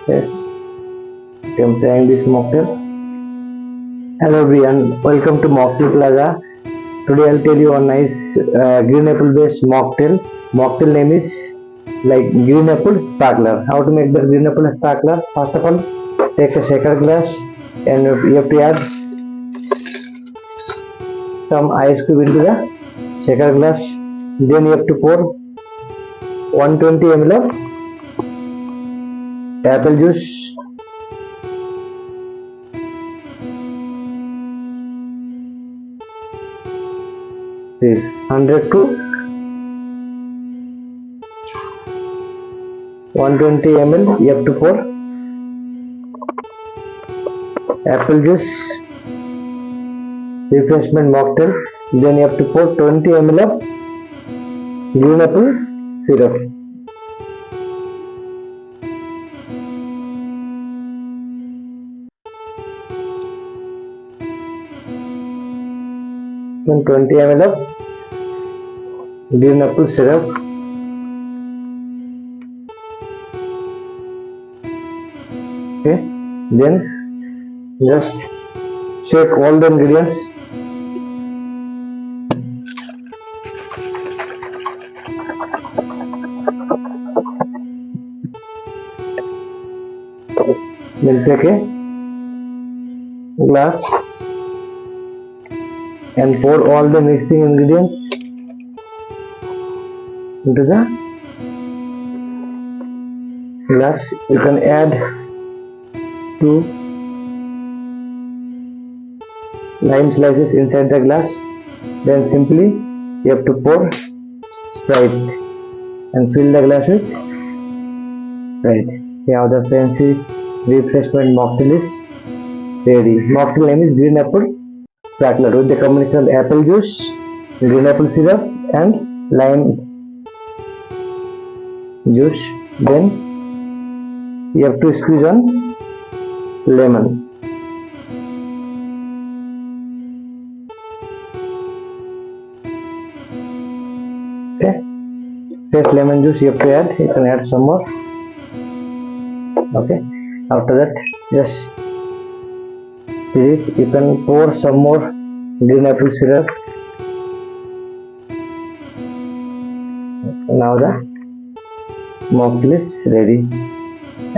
Yes, I'm trying this mocktail. Hello everyone, welcome to Mocktail Plaza. Today I'll tell you a nice green apple based mocktail. Mocktail name is like green apple sparkler. How to make the green apple sparkler? First of all, take a shaker glass and you have to add some ice cube into the shaker glass. Then you have to pour 120 ml of apple juice. See, 100 to 120 ml you have to pour apple juice refreshment mocktail. Then you have to pour 20 ml of green apple syrup. Then 20 ml of green apple syrup. Okay. Then just shake all the ingredients. Then take a glass and pour all the mixing ingredients into the glass. You can add 2 lime slices inside the glass. Then simply you have to pour Sprite and fill the glass with Sprite. See how the fancy refreshment mocktail is ready. Mocktail name is green apple sparkler with the combination of apple juice, green apple syrup and lime juice. Then you have to squeeze on lemon. Okay, fresh lemon juice you have to add. You can add some more. Okay, after that just you can pour some more green apple syrup. Now the mocktail is ready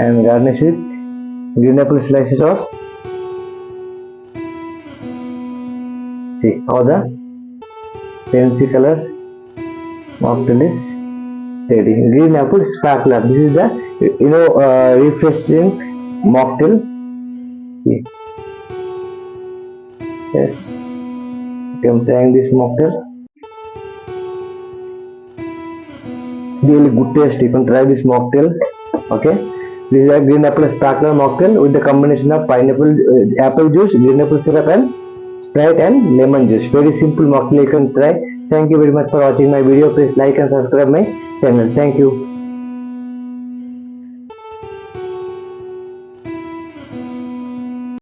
and garnish with green apple slices or see how the fancy color mocktail is ready. Green apple sparkler. This is the refreshing mocktail. See. Yes, I'm trying this mocktail. Really good taste. You can try this mocktail. Okay, this is a green apple sparkler mocktail with the combination of pineapple, apple juice, green apple syrup, and Sprite and lemon juice. Very simple mocktail you can try. Thank you very much for watching my video. Please like and subscribe my channel. Thank you.